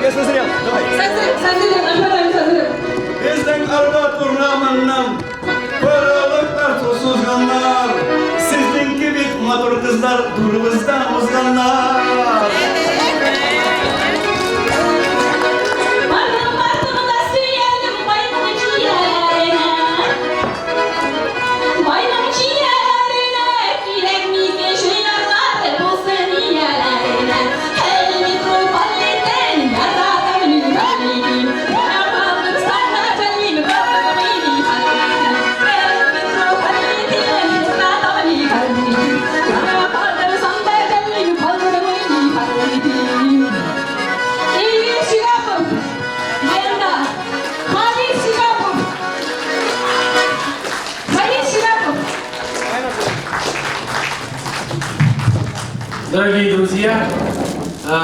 Я созрел, давай. Созрел, Ахматович созрел. Біздің арбат ұрнамынан Пырылықтар тосызғандар Сіздің кебек матур қыздар Дұрыңыздан озғандар Дорогие друзья,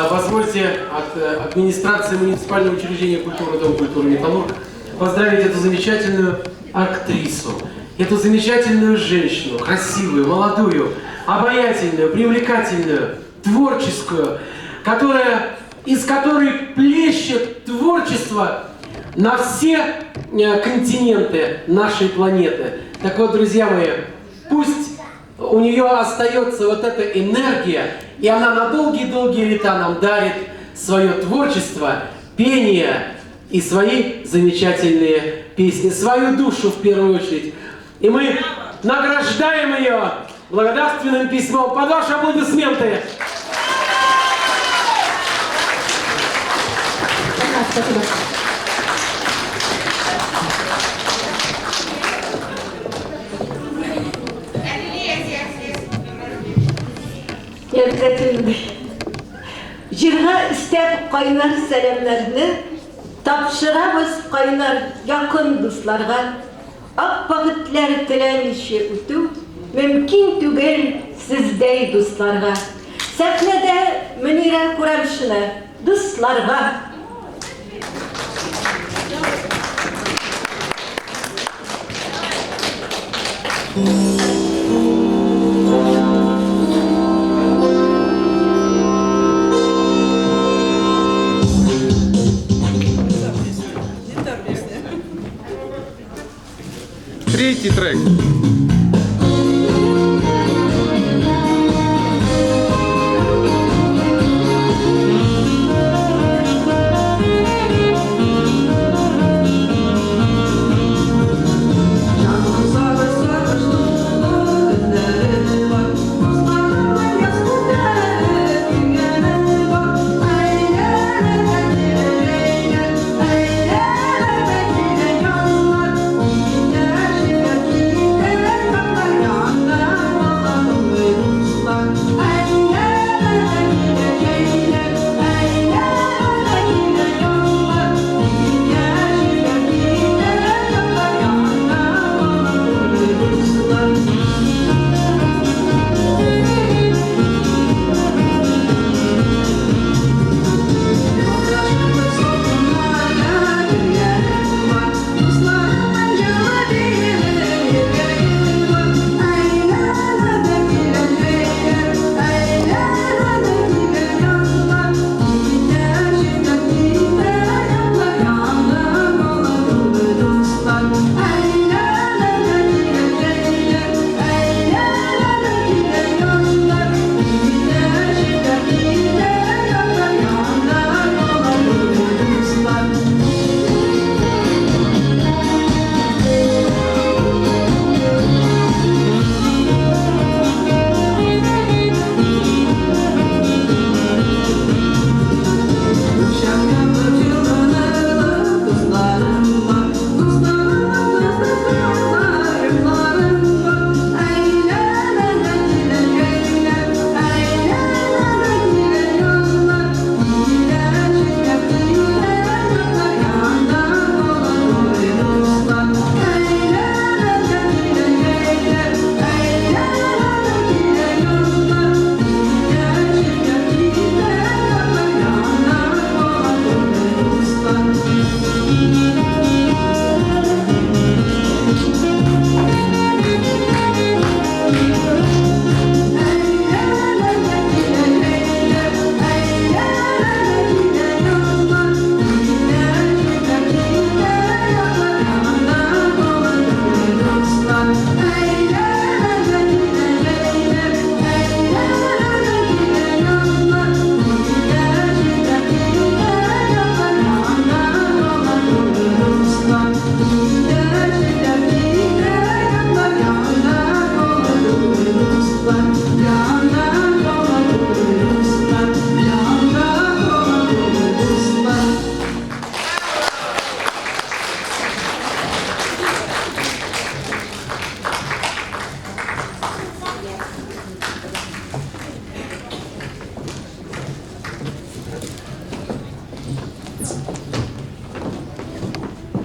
позвольте от администрации муниципального учреждения культуры Дом культуры «Металлург» поздравить эту замечательную актрису, эту замечательную женщину, красивую, молодую, обаятельную, привлекательную, творческую, из которой плещет творчество на все континенты нашей планеты. Так вот, друзья мои, пусть у нее остается вот эта энергия, и она на долгие-долгие лета нам дарит свое творчество, пение и свои замечательные песни, свою душу в первую очередь. И мы награждаем ее благодарственным письмом. Под ваши аплодисменты! Спасибо. Жырға істеп қайнар сәлемлерді тапшырабыз қайнар якын дусларға. Ақ бақытлар тіләніші үту мөмкин түгел сіздей дусларға. Сәхнәдә Мөнирә Күрәмшина дусларға. Третий трек. Thank you.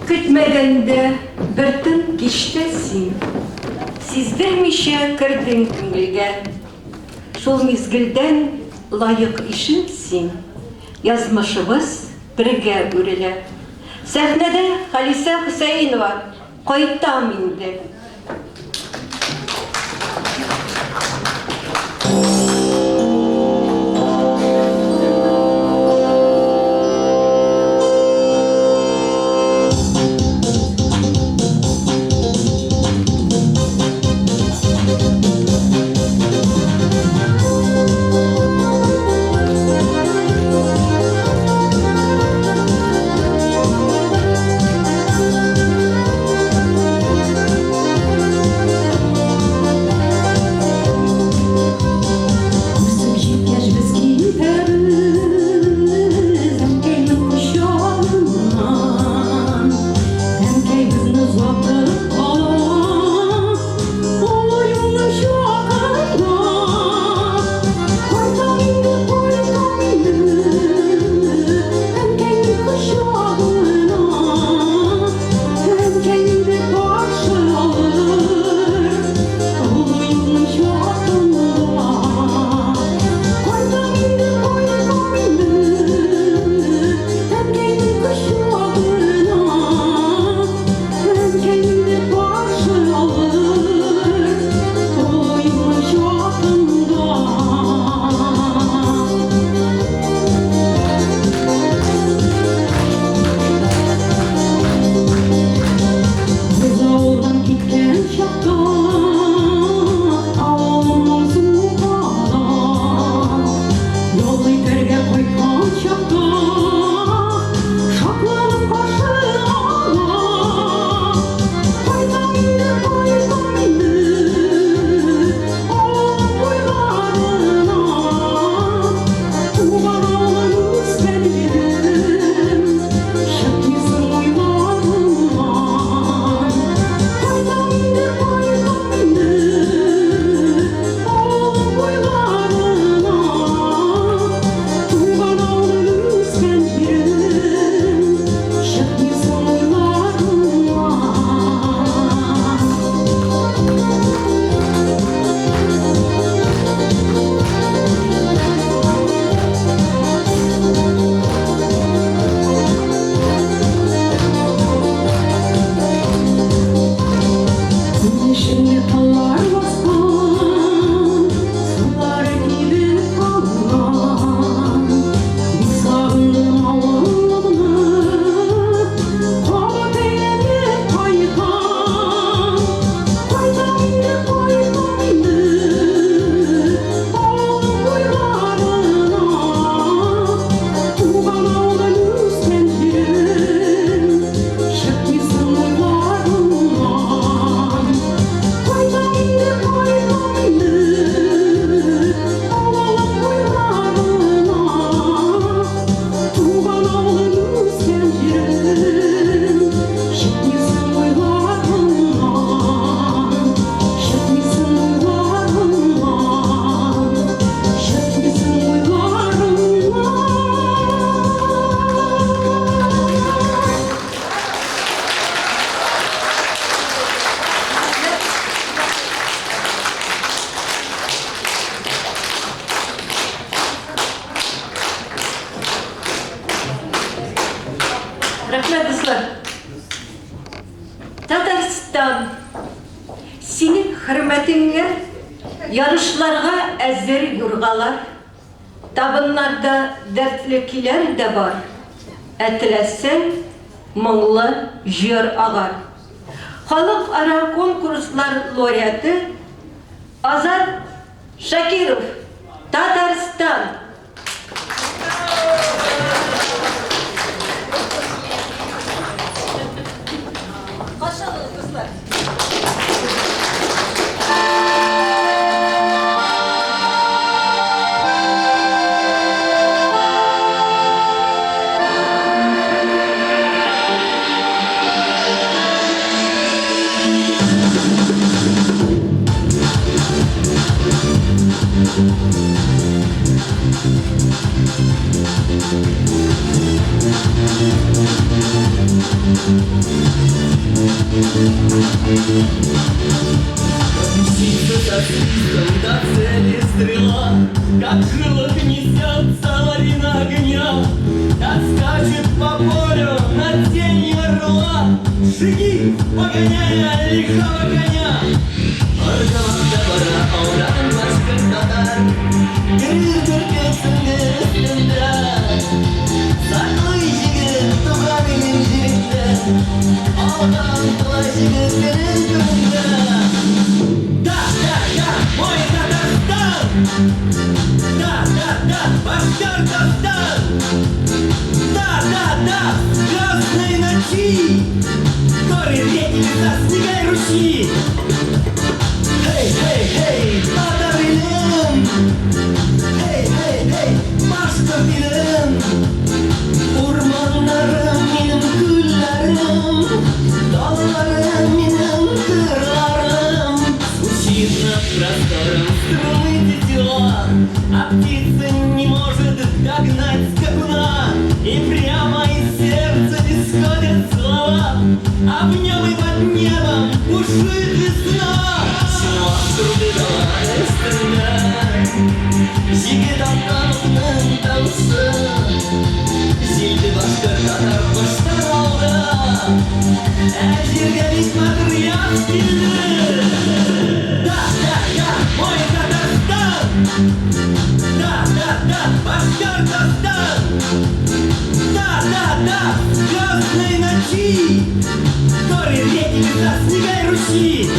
Kütmegende bir tın kiştesin. Sizdirmişe kirdin küngülge. Şol mizgilden layık işinsin. Yazmışımız birge ürele. Sahnede Halise Hüseyinova koytam indi. Rahmet dostlar. Tataristan senin hürmetinle yarışlarga ezer yurgalar. Tabınlarda dertlikiler de var. Etilesen mыңлы jör ağar. Halk ara konkurslar laureatı Azat Şakirov, Tataristan. Başarılı kızlar. Мчится со свистом до цели стрела, как крыло несется лавина огня. Отскачет по полю над тенью орла, шаги, погоняя лихого коня. Аргамак табара ауран башкыр татар, гүр күркесінде үстінде. Сақлы жігіт туғанымен жігітті, алған құлай жігіттің күнді. Мой Татарстан! Да, Башкортостан! Да, красной ночи! Горы, реки, леса, снега и ручьи! Hey, Татарилым! Hey, Башкортилым! Урмандарым менің гүлләрім, далаларым менің кырларым. Звучит над простором струны тетива, а птица не может догнать скакуна. И прямо из сердца исходят слова, а в нем и под небом бушует весна. Шума труды давай стреляй, жигит атамның даусы. Жилді башкыр татар құштар алды, әжерге бик батыр яз келді. Мой Татарстан! Да, Башкортостан! Да, красной ночи! Горы, реки, леса, снега и ручьи!